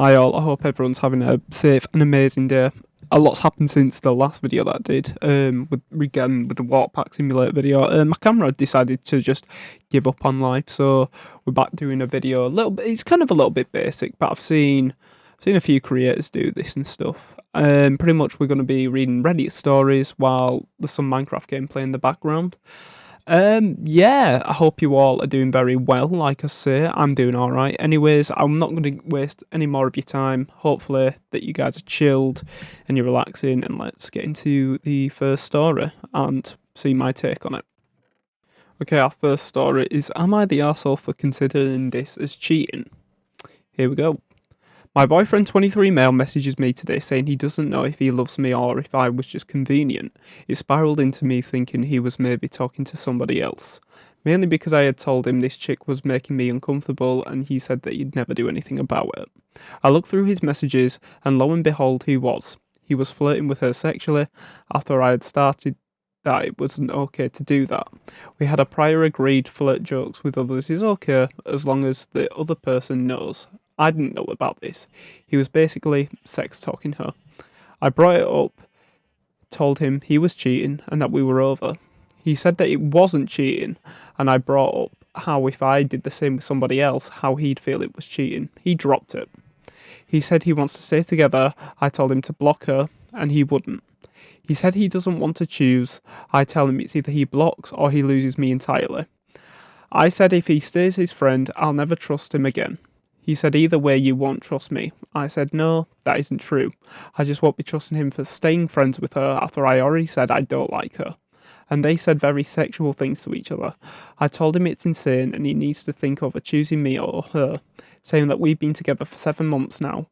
Hi all, I hope everyone's having a safe and amazing day. A lot's happened since the last video that I did, with the Walk Pack Simulator video. My camera decided to just give up on life, so we're back doing a video. A little bit, it's kind of a little bit basic, but I've seen a few creators do this and stuff. Pretty much we're going to be reading Reddit stories while there's some Minecraft gameplay in the background. Yeah, I hope you all are doing very well. Like I say, I'm doing alright. Anyways, I'm not going to waste any more of your time. Hopefully that you guys are chilled and you're relaxing, and let's get into the first story and see my take on it. Okay, our first story is, am I the arsehole for considering this as cheating? Here we go. My boyfriend 23 male messages me today saying he doesn't know if he loves me or if I was just convenient. It spiraled into me thinking he was maybe talking to somebody else. Mainly because I had told him this chick was making me uncomfortable and he said that he'd never do anything about it. I looked through his messages and lo and behold he was. He was flirting with her sexually after I had started that it wasn't okay to do that. We had a prior agreed flirt jokes with others is okay as long as the other person knows. I didn't know about this. He was basically sex talking her. I brought it up, told him he was cheating and that we were over. He said that it wasn't cheating, and I brought up how if I did the same with somebody else, how he'd feel it was cheating. He dropped it. He said he wants to stay together. I told him to block her, and he wouldn't. He said he doesn't want to choose. I tell him it's either he blocks or he loses me entirely. I said if he stays his friend, I'll never trust him again. He said either way you won't trust me. I said no, that isn't true. I just won't be trusting him for staying friends with her after I already said I don't like her. And they said very sexual things to each other. I told him it's insane and he needs to think over choosing me or her, saying that we've been together for 7 months now.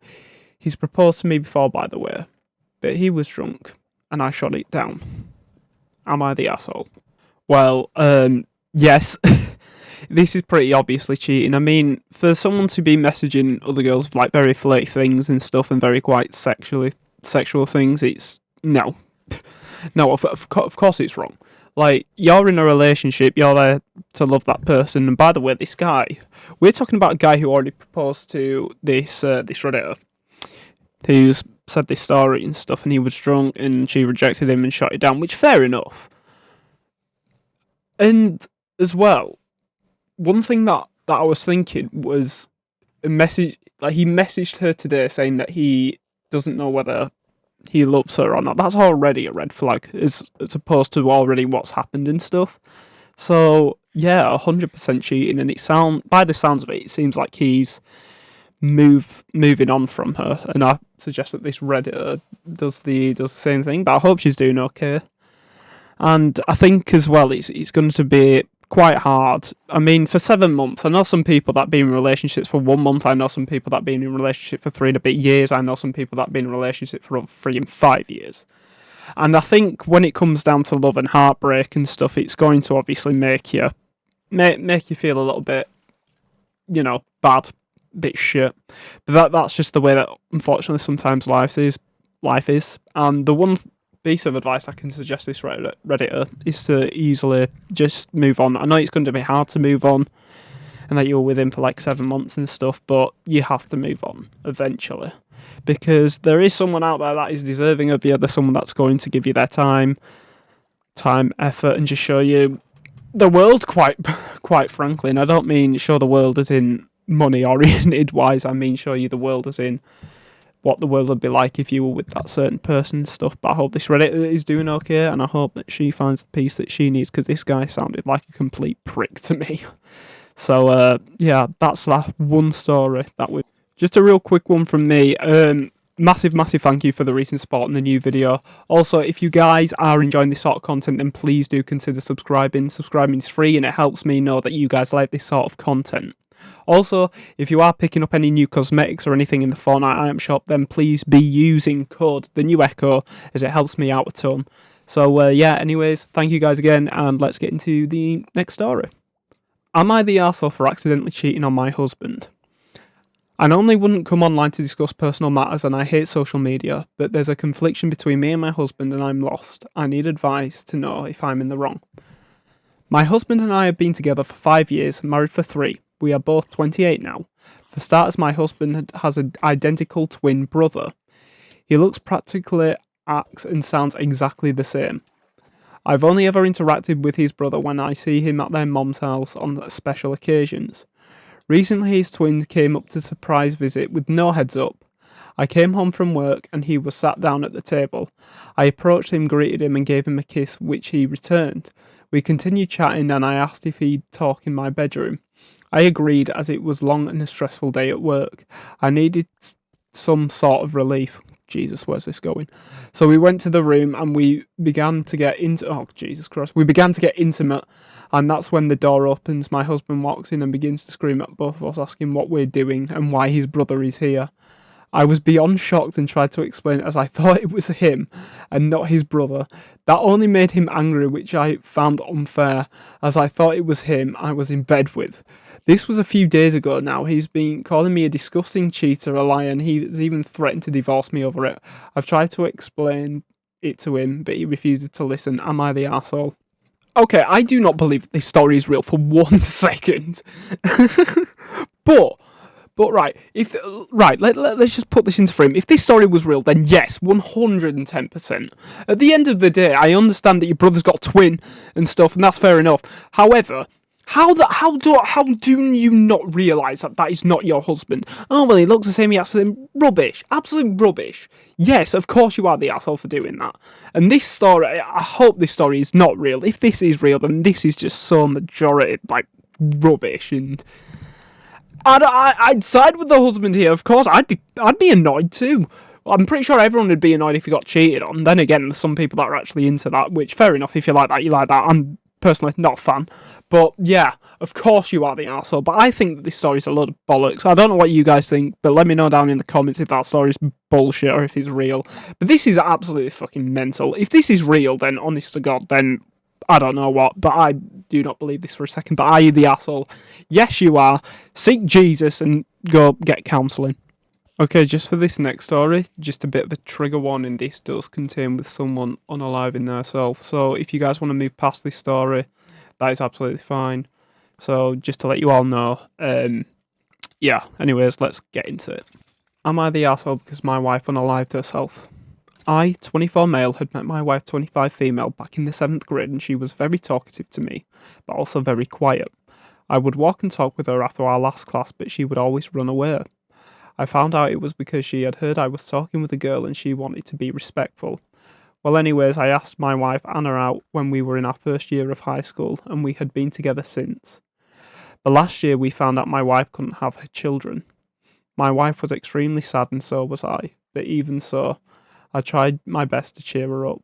He's proposed to me before, by the way, but he was drunk and I shot it down. Am I the asshole? Well, yes. This is pretty obviously cheating. I mean, for someone to be messaging other girls like very flirty things and stuff and very quite sexual things, it's no. No, of course it's wrong. Like, you're in a relationship, you're there to love that person, and by the way, this guy, we're talking about a guy who already proposed to this Redditor, who's said this story and stuff, and he was drunk, and she rejected him and shot it down, which, fair enough. And, as well, one thing that I was thinking was a message, like he messaged her today saying that he doesn't know whether he loves her or not. That's already a red flag, as opposed to already what's happened and stuff. So yeah, 100% cheating, and by the sounds of it, it seems like he's moving on from her. And I suggest that this Redditor does the same thing. But I hope she's doing okay. And I think as well, it's going to be quite hard. I mean, for 7 months, I know some people that have been in relationships for 1 month. I know some people that have been in relationship for 3 and a bit years. I know some people that have been in relationship for 3 and 5 years. And I think when it comes down to love and heartbreak and stuff, it's going to obviously make you feel a little bit, bad, bit shit. But that's just the way that unfortunately sometimes life is. And the one piece of advice I can suggest this Redditor is to easily just move on. I know it's going to be hard to move on and that you're with him for like 7 months and stuff, but you have to move on eventually, because there is someone out there that is deserving of you. There's someone that's going to give you their time, effort, and just show you the world quite frankly. And I don't mean show the world as in money oriented wise. I mean show you the world as in what the world would be like if you were with that certain person and stuff. But I hope this Redditor is doing okay, and I hope that she finds the peace that she needs, because this guy sounded like a complete prick to me. So yeah, that's that one story. Just a real quick one from me. Massive thank you for the recent support in the new video. Also, if you guys are enjoying this sort of content, then please do consider subscribing. Subscribing is free and it helps me know that you guys like this sort of content. Also, if you are picking up any new cosmetics or anything in the Fortnite item shop, then please be using code the new Echo, as it helps me out a ton. So yeah, anyways, thank you guys again, and let's get into the next story. Am I the arsehole for accidentally cheating on my husband? I normally wouldn't come online to discuss personal matters, and I hate social media, but there's a confliction between me and my husband and I'm lost. I need advice to know if I'm in the wrong. My husband and I have been together for 5 years, married for 3. We are both 28 now. For For starters, my husband has an identical twin brother. He looks practically, acts and sounds exactly the same. I've only ever interacted with his brother when I see him at their mom's house on special occasions. Recently, his twins came up to surprise visit with no heads up. I came home from work and he was sat down at the table. I approached him, greeted him, and gave him a kiss, which he returned. We continued chatting and I asked if he'd talk in my bedroom. I agreed as it was long and a stressful day at work. I needed some sort of relief. Jesus, where's this going? So we went to the room and we began to get We began to get intimate, and that's when the door opens. My husband walks in and begins to scream at both of us, asking what we're doing and why his brother is here. I was beyond shocked and tried to explain it as I thought it was him and not his brother. That only made him angry, which I found unfair, as I thought it was him I was in bed with. This was a few days ago now. He's been calling me a disgusting cheater, a liar, and he's even threatened to divorce me over it. I've tried to explain it to him, but he refuses to listen. Am I the arsehole? Okay, I do not believe this story is real for 1 second. But right, let's just put this into frame. If this story was real, then yes, 110%. At the end of the day, I understand that your brother's got a twin and stuff, and that's fair enough. However, how do you not realise that is not your husband? Oh well, he looks the same. He has the same. Rubbish, absolute rubbish. Yes, of course you are the asshole for doing that. And this story, I hope this story is not real. If this is real, then this is just so majority rubbish. And I'd side with the husband here. Of course, I'd be annoyed too. I'm pretty sure everyone would be annoyed if he got cheated on. Then again, there's some people that are actually into that, which fair enough. If you like that, you like that. I'm personally not a fan. But yeah, of course you are the arsehole. But I think that this story's a load of bollocks. I don't know what you guys think, but let me know down in the comments if that story's bullshit or if it's real. But this is absolutely fucking mental. If this is real, then honest to God, then I don't know what, but I do not believe this for a second. But are you the asshole? Yes, you are. Seek Jesus and go get counselling. Okay, just for this next story, just a bit of a trigger warning. This does contain with someone unaliving themselves. So if you guys want to move past this story, that is absolutely fine. So just to let you all know, yeah, anyways, let's get into it. Am I the arsehole because my wife unalived herself? I, 24 male, had met my wife, 25 female, back in the 7th grade, and she was very talkative to me, but also very quiet. I would walk and talk with her after our last class, but she would always run away. I found out it was because she had heard I was talking with a girl and she wanted to be respectful. Well, anyways, I asked my wife Anna out when we were in our first year of high school, and we had been together since. But last year we found out my wife couldn't have her children. My wife was extremely sad and so was I, but even so, I tried my best to cheer her up.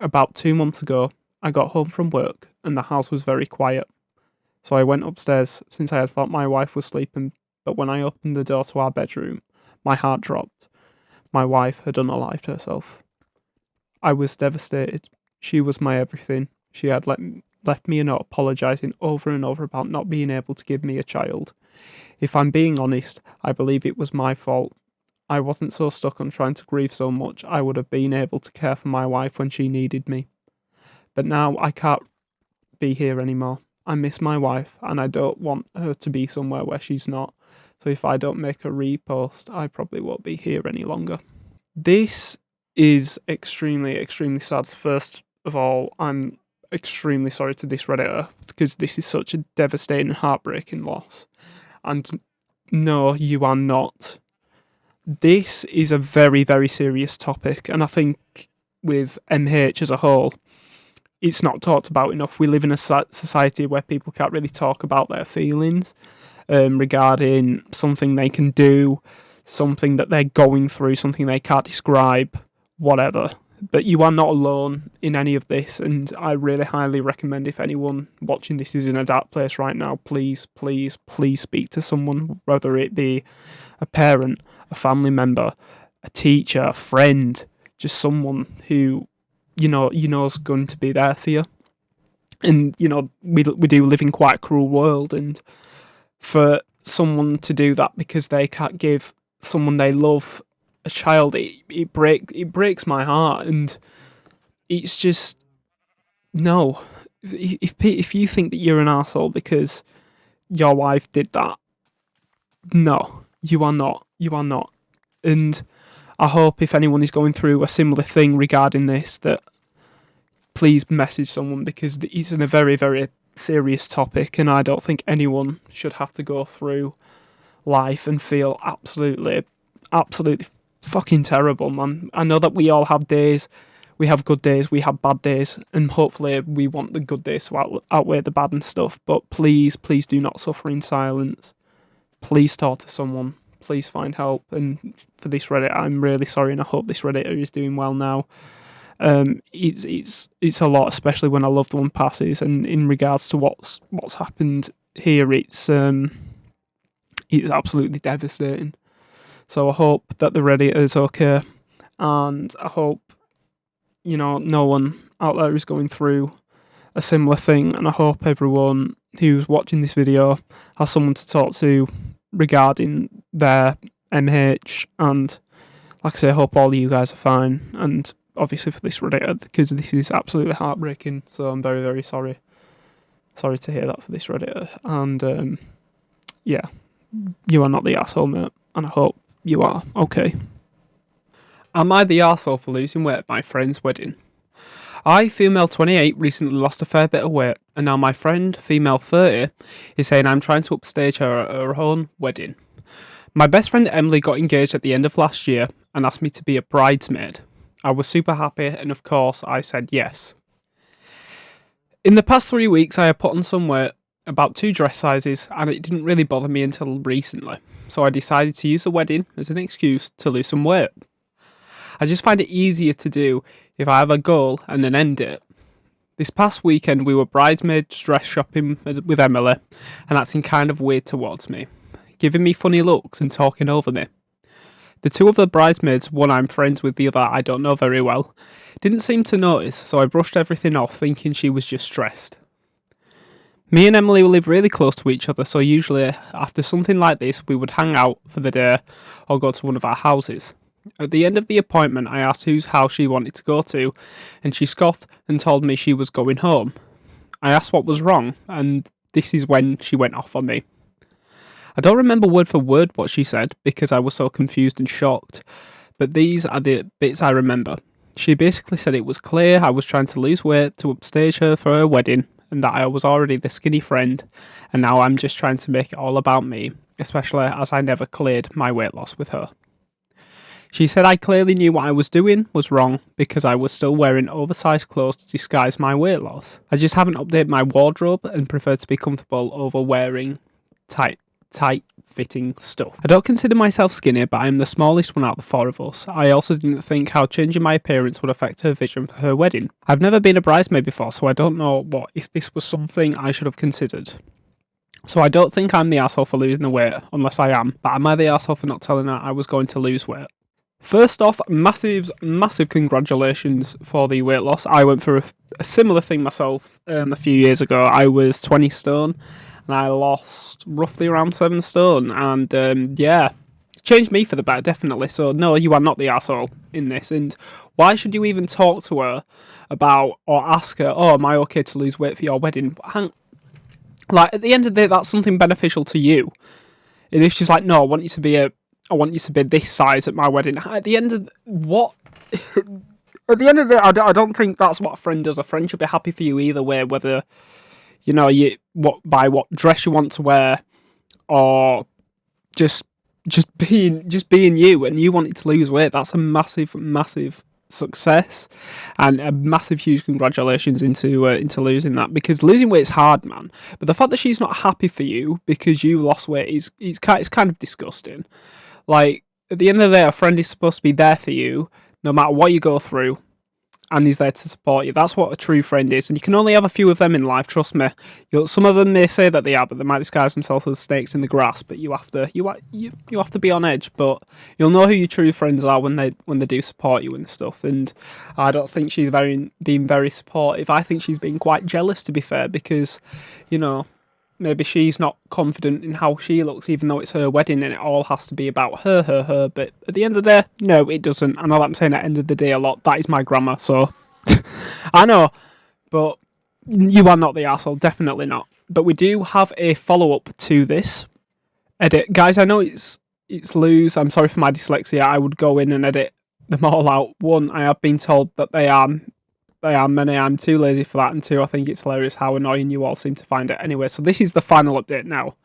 About 2 months ago, I got home from work and the house was very quiet. So I went upstairs since I had thought my wife was sleeping, but when I opened the door to our bedroom, my heart dropped. My wife had unalived herself. I was devastated. She was my everything. She had left me a note apologising over and over about not being able to give me a child. If I'm being honest, I believe it was my fault. I wasn't so stuck on trying to grieve so much, I would have been able to care for my wife when she needed me. But now I can't be here anymore. I miss my wife and I don't want her to be somewhere where she's not. So if I don't make a repost, I probably won't be here any longer. This is extremely, extremely sad. First of all, I'm extremely sorry to this Redditor because this is such a devastating and heartbreaking loss. And no, you are not. This is a very, very serious topic, and I think with MH as a whole, it's not talked about enough. We live in a society where people can't really talk about their feelings regarding something they can do, something that they're going through, something they can't describe, whatever. But you are not alone in any of this, and I really highly recommend if anyone watching this is in a dark place right now, please, please, please speak to someone, whether it be a parent, a family member, a teacher, a friend, just someone who you know is going to be there for you. And we do live in quite a cruel world, and for someone to do that because they can't give someone they love a child, it breaks my heart. And it's just no. If you think that you're an arsehole because your wife did that, no, You are not. You are not. And I hope if anyone is going through a similar thing regarding this, that please message someone, because it's in a very, very serious topic, and I don't think anyone should have to go through life and feel absolutely, absolutely fucking terrible, man. I know that we all have days. We have good days, we have bad days, and hopefully we want the good days to outweigh the bad and stuff. But please, please do not suffer in silence. Please talk to someone. Please find help. And for this Reddit, I'm really sorry, and I hope this Redditor is doing well now. It's a lot, especially when a loved one passes. And in regards to what's happened here, it's absolutely devastating. So I hope that the Redditor is okay, and I hope no one out there is going through a similar thing, and I hope everyone who's watching this video has someone to talk to regarding their MH, and like I say, I hope all of you guys are fine, and obviously for this Redditor, because this is absolutely heartbreaking, so I'm very, very sorry to hear that for this Redditor, and yeah, you are not the asshole, mate, and I hope you are okay. Am I the arsehole for losing weight at my friend's wedding? I, female 28, recently lost a fair bit of weight, and now my friend, female 30, is saying I'm trying to upstage her at her own wedding. My best friend Emily got engaged at the end of last year and asked me to be a bridesmaid. I was super happy, and of course I said yes. In the past 3 weeks I have put on some weight, about 2 dress sizes, and it didn't really bother me until recently, so I decided to use the wedding as an excuse to lose some weight. I just find it easier to do if I have a goal and an end date. This past weekend we were bridesmaids dress shopping with Emily and acting kind of weird towards me, giving me funny looks and talking over me. The 2 of the bridesmaids, one I'm friends with, the other I don't know very well, didn't seem to notice, so I brushed everything off thinking she was just stressed. Me and Emily live really close to each other, so usually after something like this we would hang out for the day or go to one of our houses. At the end of the appointment I asked whose house she wanted to go to, and she scoffed and told me she was going home. I asked what was wrong, and this is when she went off on me. I don't remember word for word what she said because I was so confused and shocked, but these are the bits I remember. She basically said it was clear I was trying to lose weight to upstage her for her wedding, and that I was already the skinny friend, and now I'm just trying to make it all about me, especially as I never cleared my weight loss with her. She said I clearly knew what I was doing was wrong because I was still wearing oversized clothes to disguise my weight loss. I just haven't updated my wardrobe and prefer to be comfortable over wearing tight-fitting stuff. I don't consider myself skinny, but I am the smallest one out of the 4 of us. I also didn't think how changing my appearance would affect her vision for her wedding. I've never been a bridesmaid before, so I don't know if this was something I should have considered. So I don't think I'm the arsehole for losing the weight, unless I am, but am I the arsehole for not telling her I was going to lose weight? First off, massive congratulations for the weight loss. I went through a similar thing myself a few years ago. I was 20 stone and I lost roughly around 7 stone, and yeah, changed me for the better, definitely. So no, you are not the arsehole in this, and why should you even talk to her about or ask her, oh, am I okay to lose weight for your wedding? Like, at the end of the day, that's something beneficial to you. And if she's like, no, I want you to be this size at my wedding. At the end of what? At the end of it, I don't think that's what a friend does. A friend should be happy for you either way, whether what dress you want to wear, or just being you, and you wanted to lose weight. That's a massive success, and a massive, huge congratulations into losing that, because losing weight is hard, man. But the fact that she's not happy for you because you lost weight is kind of disgusting. Like, at the end of the day, a friend is supposed to be there for you no matter what you go through, and he's there to support you. That's what a true friend is, and you can only have a few of them in life, trust me. Some of them, they say that they are, but they might disguise themselves as snakes in the grass. But you have to be on edge. But you'll know who your true friends are when they do support you and stuff. And I don't think she's being very supportive. I think she's being quite jealous, to be fair, because maybe she's not confident in how she looks, even though it's her wedding and it all has to be about her. But at the end of the day, no, it doesn't. I know that I'm saying at the end of the day a lot. That is my grammar, so I know. But you are not the arsehole, definitely not. But we do have a follow-up to this edit. Guys, I know it's it's loose. I'm sorry for my dyslexia. I would go in and edit them all out. 1, I have been told that they are many. I'm too lazy for that. And 2, I think it's hilarious how annoying you all seem to find it. Anyway, so this is the final update now.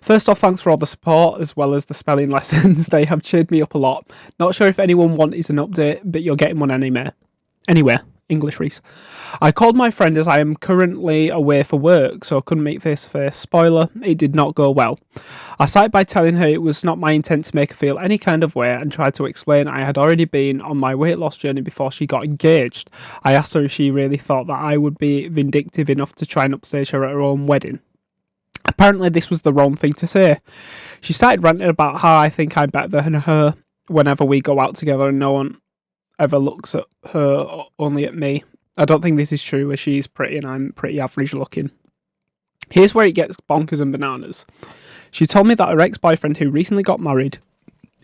First off, thanks for all the support as well as the spelling lessons. They have cheered me up a lot. Not sure if anyone wanted an update, but you're getting one anyway. Anyway, English Reese. I called my friend as I am currently away for work, so I couldn't meet face to face. Spoiler, it did not go well. I started by telling her it was not my intent to make her feel any kind of way and tried to explain I had already been on my weight loss journey before she got engaged. I asked her if she really thought that I would be vindictive enough to try and upstage her at her own wedding. Apparently this was the wrong thing to say. She started ranting about how I think I'm better than her whenever we go out together and no one ever looks at her, only at me. I don't think this is true, as she's pretty and I'm pretty average looking. Here's where it gets bonkers and bananas. She told me that her ex-boyfriend, who recently got married,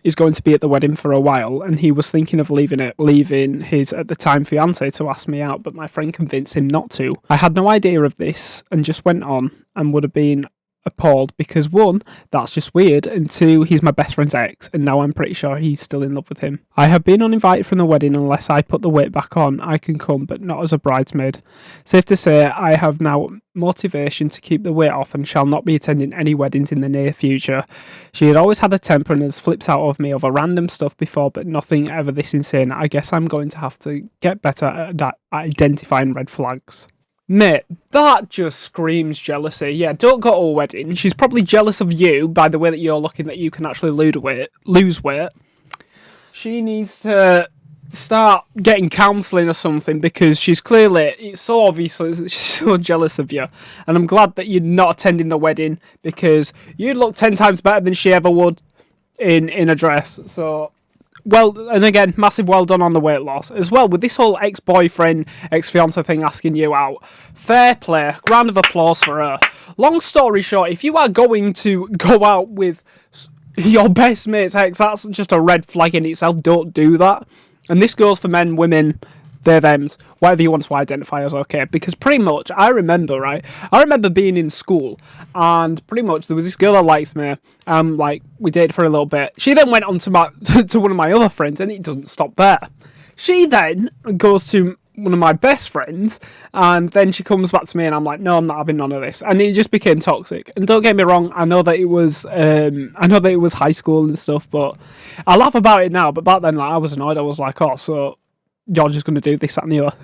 is going to be at the wedding for a while, and he was thinking of leaving his, at the time, fiancée to ask me out, but my friend convinced him not to. I had no idea of this, and just went on, and would have been appalled because 1, that's just weird, and 2, he's my best friend's ex, and now I'm pretty sure he's still in love with him. I have been uninvited from the wedding unless I put the weight back on. I can come, but not as a bridesmaid. Safe to say, I have now motivation to keep the weight off and shall not be attending any weddings in the near future. She had always had a temper and has flipped out of me over random stuff before, but nothing ever this insane. I guess I'm going to have to get better at identifying red flags. Mate, that just screams jealousy. Yeah, don't go to a wedding. She's probably jealous of you by the way that you're looking, that you can actually lose weight. She needs to start getting counselling or something, because she's clearly, it's so obvious that she's so jealous of you. And I'm glad that you're not attending the wedding, because you look 10 times better than she ever would in a dress. So, well, and again, massive well done on the weight loss. As well, with this whole ex-boyfriend, ex-fiancé thing asking you out, fair play, round of applause for her. Long story short, if you are going to go out with your best mate's ex, that's just a red flag in itself. Don't do that. And this goes for men, women, they, thems, whatever you want to identify as, okay? Because pretty much, I remember being in school, and pretty much there was this girl that liked me, like, we dated for a little bit. She then went on to to one of my other friends, and it doesn't stop there. She then goes to one of my best friends, and then she comes back to me, and I'm like, no, I'm not having none of this. And it just became toxic. And don't get me wrong, I know that it was high school and stuff, but I laugh about it now. But back then, like, I was annoyed. I was like, oh, so you're just going to do this, that, and the other.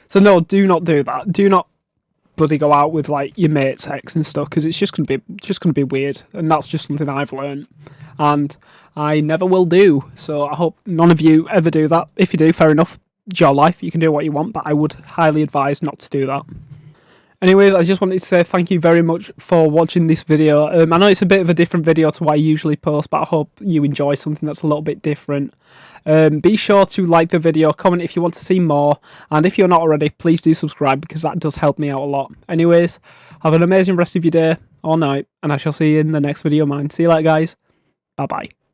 So no, do not do that. Do not bloody go out with, like, your mate's ex and stuff, because it's just going to be weird. And that's just something I've learned, and I never will do. So I hope none of you ever do that. If you do, fair enough. It's your life. You can do what you want, but I would highly advise not to do that. Anyways, I just wanted to say thank you very much for watching this video. I know it's a bit of a different video to what I usually post, but I hope you enjoy something that's a little bit different. Be sure to like the video, comment if you want to see more, and if you're not already, please do subscribe, because that does help me out a lot. Anyways, have an amazing rest of your day or night, and I shall see you in the next video of mine. See you later, guys. Bye-bye.